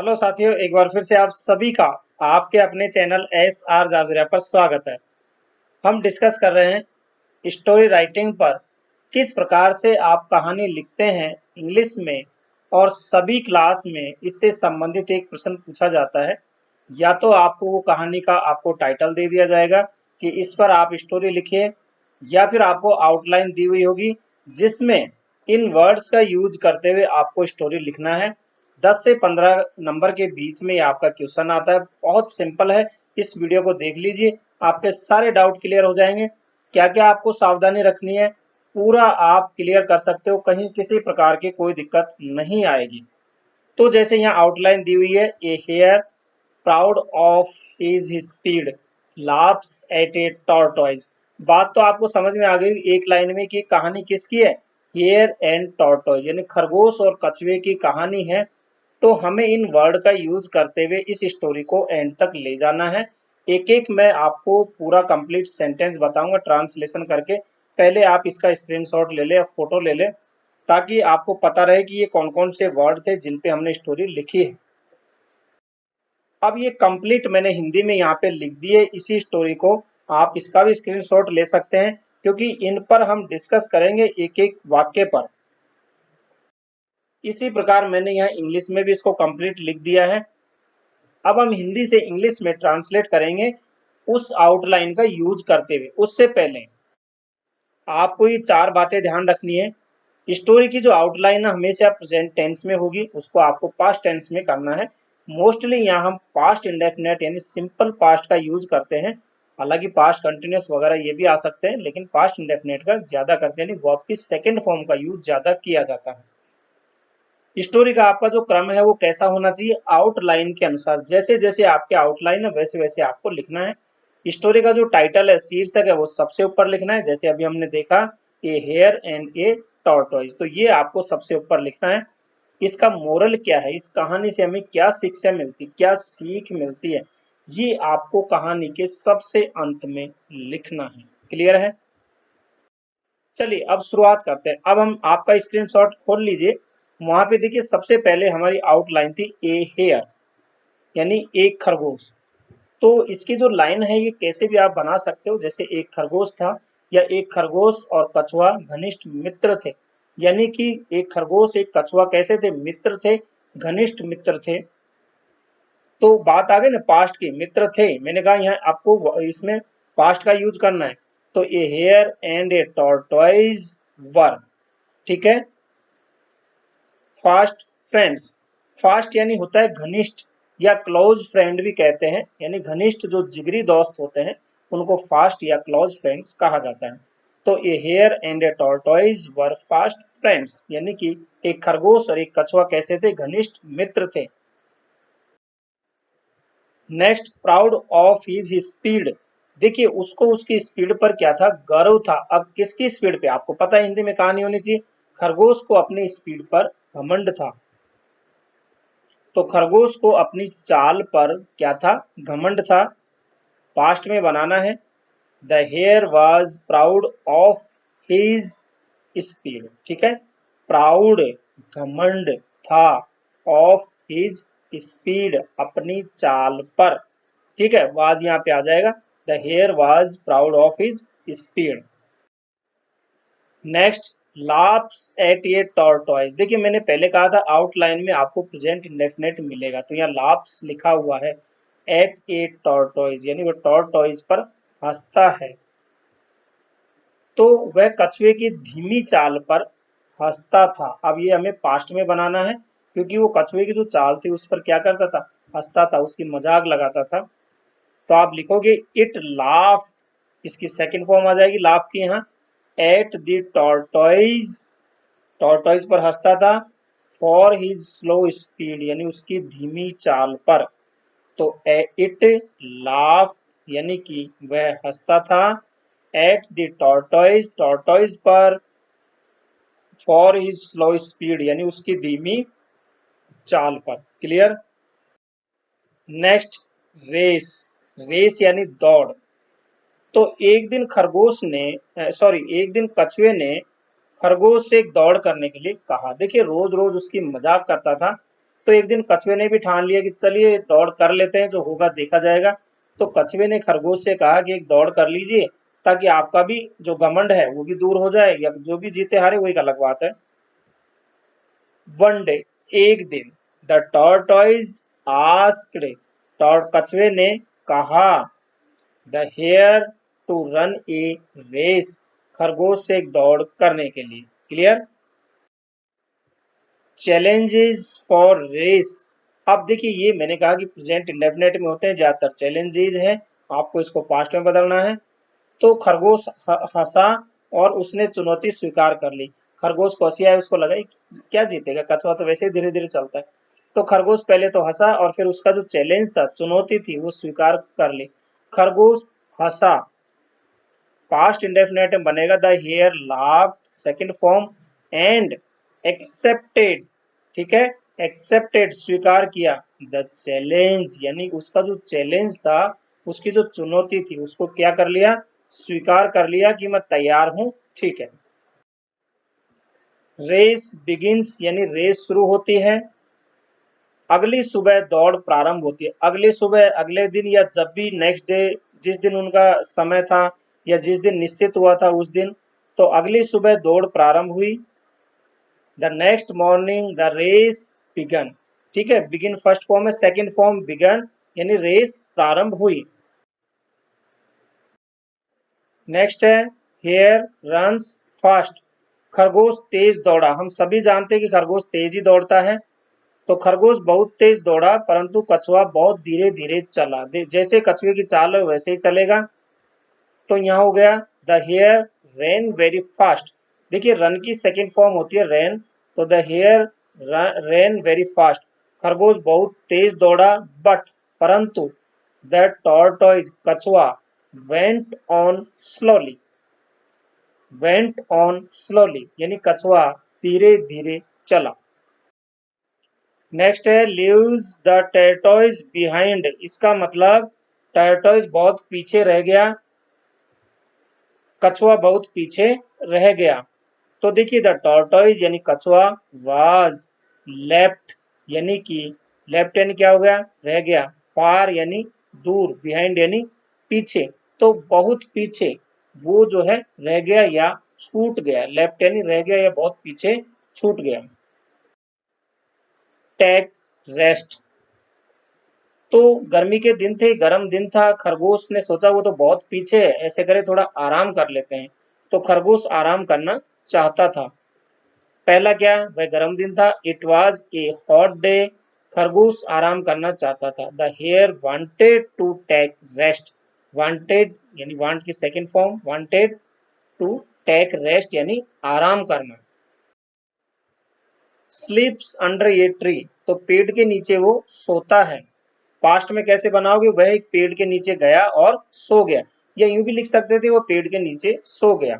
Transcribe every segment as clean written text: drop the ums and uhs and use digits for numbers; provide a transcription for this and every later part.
Hello साथियों, एक बार फिर से आप सभी का आपके अपने चैनल एस आर जाजुरिया पर स्वागत है। हम डिस्कस कर रहे हैं स्टोरी राइटिंग पर, किस प्रकार से आप कहानी लिखते हैं इंग्लिश में। और सभी क्लास में इससे संबंधित एक प्रश्न पूछा जाता है। या तो आपको वो कहानी का आपको टाइटल दे दिया जाएगा कि इस पर आप स्टोरी लिखिए, या फिर आपको आउटलाइन दी हुई होगी जिसमें इन वर्ड्स का यूज करते हुए आपको स्टोरी लिखना है। 10 से 15 नंबर के बीच में ये आपका क्वेश्चन आता है। बहुत सिंपल है, इस वीडियो को देख लीजिए, आपके सारे डाउट क्लियर हो जाएंगे। क्या क्या आपको सावधानी रखनी है पूरा आप क्लियर कर सकते हो, कहीं किसी प्रकार की कोई दिक्कत नहीं आएगी। तो जैसे यहाँ आउटलाइन दी हुई है, a hare proud of his speed laughs at a tortoise. बात तो आपको समझ में आ गई एक लाइन में कि कहानी किसकी है, हेयर एंड टॉर्टोइज यानी खरगोश और कछुए की कहानी है। तो हमें इन वर्ड का यूज करते हुए इस स्टोरी को एंड तक ले जाना है। एक एक मैं आपको पूरा कंप्लीट सेंटेंस बताऊंगा ट्रांसलेशन करके। पहले आप इसका स्क्रीनशॉट ले ले या फोटो ले ले, ताकि आपको पता रहे कि ये कौन कौन से वर्ड थे जिन पे हमने स्टोरी लिखी है। अब ये कंप्लीट मैंने हिंदी में यहाँ पे लिख दिए इसी स्टोरी को। आप इसका भी स्क्रीनशॉट ले सकते हैं, क्योंकि इन पर हम डिस्कस करेंगे एक एक वाक्य पर। इसी प्रकार मैंने यहाँ इंग्लिश में भी इसको कंप्लीट लिख दिया है। अब हम हिंदी से इंग्लिश में ट्रांसलेट करेंगे उस आउटलाइन का यूज करते हुए। उससे पहले आपको ये चार बातें ध्यान रखनी है। स्टोरी की जो आउटलाइन है हमेशा प्रेजेंट टेंस में होगी, उसको आपको पास्ट टेंस में करना है। मोस्टली यहाँ हम पास्ट इंडेफिनेट यानी सिंपल पास्ट का यूज करते हैं। हालांकि पास्ट कंटिन्यूस वगैरह ये भी आ सकते हैं, लेकिन पास्ट इंडेफिनेट का ज्यादा करते हैं, यानी वर्ब की सेकंड फॉर्म का यूज ज्यादा किया जाता है। स्टोरी का आपका जो क्रम है वो कैसा होना चाहिए, आउटलाइन के अनुसार। जैसे जैसे आपके आउटलाइन है वैसे वैसे आपको लिखना है। स्टोरी का जो टाइटल है, शीर्षक है, वो सबसे ऊपर लिखना है। जैसे अभी हमने देखा, ए हेयर एंड ए टॉर्टोइज, तो ये आपको सबसे ऊपर लिखना है। इसका मोरल क्या है, इस कहानी से हमें क्या शिक्षा मिलती, क्या सीख मिलती है, ये आपको कहानी के सबसे अंत में लिखना है। क्लियर है? चलिए अब शुरुआत करते हैं। अब हम आपका स्क्रीनशॉट खोल लीजिए। वहां पे देखिए सबसे पहले हमारी आउटलाइन थी ए हेयर यानी एक खरगोश। तो इसकी जो लाइन है ये कैसे भी आप बना सकते हो। जैसे एक खरगोश था, या एक खरगोश और कछुआ घनिष्ठ मित्र थे। यानी कि एक खरगोश एक कछुआ कैसे थे, मित्र थे, घनिष्ठ मित्र थे। तो बात आ गई ना पास्ट की, मित्र थे। मैंने कहा यहाँ आपको इसमें पास्ट का यूज करना है। तो a hare and a tortoise वर, ठीक है, फास्ट फ्रेंड्स। फास्ट यानी होता है घनिष्ठ, या क्लोज फ्रेंड भी कहते हैं, यानी घनिष्ठ जो जिगरी दोस्त होते हैं उनको फास्ट या क्लोज फ्रेंड्स कहा जाता है। तो a hare and a tortoise were fast friends, यानी कि एक खरगोश और एक कछुआ कैसे थे, घनिष्ठ मित्र थे। Next, proud of his speed. देखिए उसको उसकी स्पीड पर क्या था, गर्व था। अब किसकी स्पीड पे, आपको पता है हिंदी में कहानी होनी चाहिए। खरगोश को अपनी स्पीड पर घमंड था। तो खरगोश को अपनी चाल पर क्या था, घमंड था। पास्ट में बनाना है। The hare was proud of his speed, ठीक है। प्राउड घमंड था, ऑफ हिज स्पीड अपनी चाल पर, ठीक है। वाज यहाँ पे आ जाएगा। The hare was proud of his speed. Next, laughs at a tortoise. देखिए मैंने पहले कहा था आउटलाइन में आपको प्रेजेंट इंडेफिनेट मिलेगा, तो यहाँ लाफ्स लिखा हुआ है। एट ए टॉर्टोइज यानी वो टॉर्टोइज पर हंसता है। तो वह कछुए की धीमी चाल पर हंसता था। अब ये हमें पास्ट में बनाना है, क्योंकि वो कछुए की जो चाल थी उस पर क्या करता था, हंसता था, उसकी मजाक लगाता था। तो आप लिखोगे इट लाफ, इसकी सेकंड फॉर्म आ जाएगी लाफ की यहाँ। एट द टॉर्टोइज, टॉर्टोइज पर हंसता था। फॉर हिज स्लो स्पीड यानी उसकी धीमी चाल पर। तो इट लाफ यानी कि वह हंसता था। एट द टॉर्टोइज, टॉर्टोइज पर। फॉर हिज स्लो स्पीड यानी उसकी धीमी चाल पर। क्लियर? Next, race. रेस यानी दौड़। तो एक दिन खरगोश ने सॉरी एक दिन कछुए ने खरगोश से एक दौड़ करने के लिए कहा। देखिए रोज रोज उसकी मजाक करता था तो एक दिन कछुए ने भी ठान लिया कि चलिए दौड़ कर लेते हैं, जो होगा देखा जाएगा। तो कछुए ने खरगोश से कहा कि एक दौड़ कर लीजिए, ताकि आपका भी जो घमंड है वो भी दूर हो जाए, या जो भी जीते हारे वो एक अलग बात है। वन डे, एक दिन, द टॉर्टोइज आस्क्ड, कछुए ने कहा, the hare to run a race, खरगोश से एक दौड़ करने के लिए। क्लियर। चैलेंजेस फॉर रेस, अब देखिए ये मैंने कहा कि प्रेजेंट इंडेफिनेट में होते हैं ज्यादातर, चैलेंजेस हैं, आपको इसको पास्ट में बदलना है। तो खरगोश हंसा और उसने चुनौती स्वीकार कर ली। खरगोश को हंसी आई, उसको लगा क्या जीतेगा, कछुआ तो वैसे ही धीरे धीरे चलता है। तो खरगोश पहले तो हंसा और फिर उसका जो चैलेंज था, चुनौती थी, वो स्वीकार कर ली। खरगोश हंसा, पास्ट इंडेफिनेट में बनेगा the hare laughed, second form, and accepted, ठीक है, एक्सेप्टेड स्वीकार किया, द चैलेंज, यानी उसका जो चैलेंज था, उसकी जो चुनौती थी, उसको क्या कर लिया, स्वीकार कर लिया कि मैं तैयार हूं। ठीक है। रेस बिगिंस, यानी रेस शुरू होती है। अगली सुबह दौड़ प्रारंभ होती है। अगली सुबह, अगले दिन, या जब भी नेक्स्ट डे, जिस दिन उनका समय था या जिस दिन निश्चित हुआ था उस दिन, तो अगली सुबह दौड़ प्रारंभ हुई। The next morning the race began, ठीक है, बिगिन फर्स्ट फॉर्म है, सेकंड फॉर्म बिगन, यानी रेस प्रारंभ हुई। नेक्स्ट है हेयर रन्स फास्ट, खरगोश तेज दौड़ा। हम सभी जानते हैं कि खरगोश तेज ही दौड़ता है। तो खरगोश बहुत तेज दौड़ा, परंतु कछुआ बहुत धीरे धीरे चला। जैसे कछुए की चाल है वैसे ही चलेगा। तो यहाँ हो गया the hare ran very fast. देखिए रन की सेकंड फॉर्म होती है रेन, तो the hare ran very fast, खरगोश बहुत तेज दौड़ा, बट, परंतु, द टॉर्टोइज, कछुआ, went on slowly, went on slowly, यानी कछुआ धीरे धीरे चला। नेक्स्ट है लीव्स द टर्टोइज बिहाइंड, इसका मतलब टर्टोइज बहुत पीछे रह गया, कछुआ बहुत पीछे रह गया। तो देखिए द टॉर्टोइज यानी कछुआ, वाज लेफ्ट, यानी कि लेफ्ट यानी क्या हो गया, रह गया, फार यानी दूर, बिहाइंड यानी पीछे, तो बहुत पीछे वो जो है रह गया या छूट गया। लेफ्ट यानी रह गया या बहुत पीछे छूट गया। टेक्स रेस्ट, तो गर्मी के दिन थे, गर्म दिन था, खरगोश ने सोचा वो तो बहुत पीछे है, ऐसे करे थोड़ा आराम कर लेते हैं। तो खरगोश आराम करना चाहता था। पहला क्या, वह गर्म दिन था, it was a hot day, खरगोश आराम करना चाहता था। The hare wanted to take rest, wanted यानी वांट की second form, wanted to take rest यानी आराम करना। स्लीप्स अंडर ए ट्री, तो पेड़ के नीचे वो सोता है। पास्ट में कैसे बनाओगे, वह एक पेड़ के नीचे गया और सो गया, या यूं भी लिख सकते थे वो पेड़ के नीचे सो गया।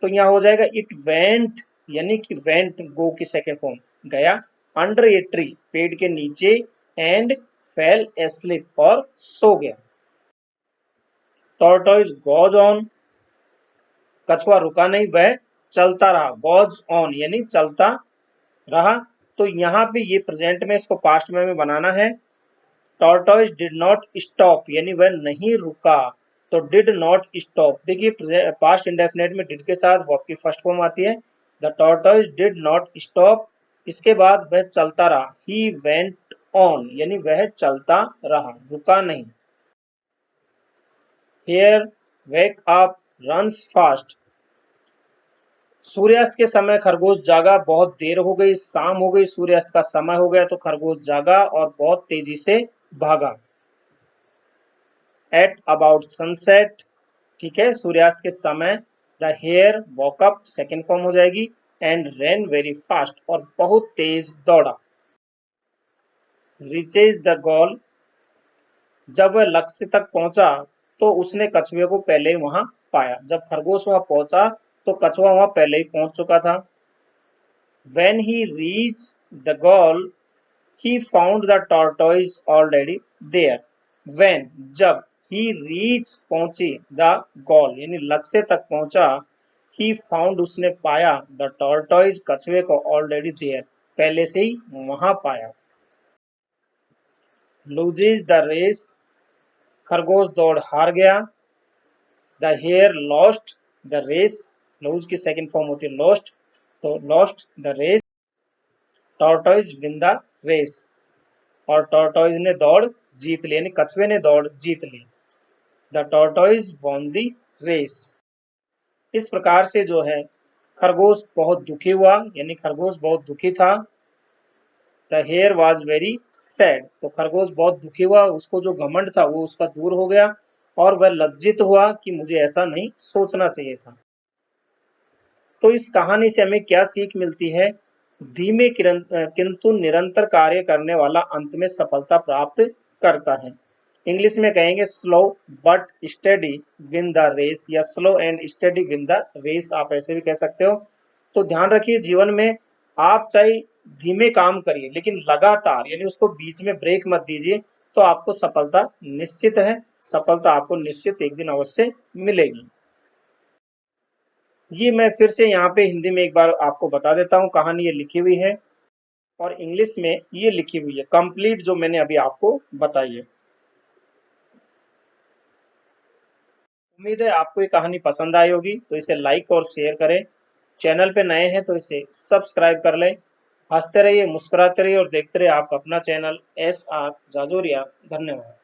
तो यहाँ हो जाएगा इट वेंट, यानी कि वेंट गो की सेकेंड फॉर्म, गया, अंडर ए ट्री पेड़ के नीचे, एंड फेल एस्लिप और सो गया। टॉर्टोइज गॉज ऑन, कछुआ रुका नहीं, वह चलता रहा, गॉज ऑन यानी चलता रहा। तो यहाँ पे ये प्रेजेंट में, इसको पास्ट में बनाना है। टॉर्टोइज डिड नॉट स्टॉप, यानी वह नहीं रुका, तो डिड नॉट स्टॉप, देखिए पास्ट इंडेफिनेट में डिड के साथ वर्ब की फर्स्ट फॉर्म आती है। The tortoise did not stop, इसके बाद वह चलता रहा, ही वेंट ऑन, यानी वह चलता रहा, रुका नहीं। Hare wake up runs fast, सूर्यास्त के समय खरगोश जागा, बहुत देर हो गई, शाम हो गई, सूर्यास्त का समय हो गया, तो खरगोश जागा और बहुत तेजी से भागा। एट अबाउट सनसेट, ठीक है, सूर्यास्त के समय, the hare woke up second form हो जाएगी, एंड रन वेरी फास्ट और बहुत तेज दौड़ा। रीचेज द गोल, जब वह लक्ष्य तक पहुंचा तो उसने कछुए को पहले ही वहां पाया। जब खरगोश वहां पहुंचा तो कछुआ वहां पहले ही पहुंच चुका था। When he reached the goal, he found the tortoise already there. When, जब, he reached पहुंची, the goal यानी लक्ष्य तक पहुंचा, he found उसने पाया, the tortoise कछुए को already there पहले से ही वहां पाया। लूजेज द रेस, खरगोश दौड़ हार गया। The hare lost the race, lose की सेकंड फॉर्म होती है लॉस्ट, तो lost the race. Tortoise win the race, और टॉर्टोइज ने दौड़ जीत ली, यानी कछुए ने दौड़ जीत ली। The tortoise won the race. इस प्रकार से जो है खरगोश बहुत दुखी हुआ, यानी खरगोश बहुत दुखी था। The hare was very sad, तो खरगोश बहुत दुखी हुआ, उसको जो घमंड था वो उसका दूर हो गया और वह लज्जित हुआ कि मुझे ऐसा नहीं सोचना चाहिए था। तो इस कहानी से हमें क्या सीख मिलती है? धीमे किंतु निरंतर कार्य करने वाला अंत में सफलता प्राप्त करता है। इंग्लिश में कहेंगे slow but steady win the race, या slow and steady win the race, आप ऐसे भी कह सकते हो। तो ध्यान रखिए, जीवन में आप चाहे धीमे काम करिए लेकिन लगातार, यानी उसको बीच में ब्रेक मत दीजिए, तो आपको सफलता निश्चित है, सफलता आपको निश्चित एक दिन अवश्य मिलेगी। ये मैं फिर से यहाँ पे हिंदी में एक बार आपको बता देता हूँ, कहानी ये लिखी हुई है और इंग्लिश में ये लिखी हुई है कंप्लीट, जो मैंने अभी आपको बताई है। उम्मीद है आपको ये कहानी पसंद आई होगी, तो इसे लाइक और शेयर करें। चैनल पे नए हैं तो इसे सब्सक्राइब कर लें। हंसते रहिए, मुस्कुराते रहिए और देखते रहिए आपका अपना चैनल SR जाजोरिया। धन्यवाद।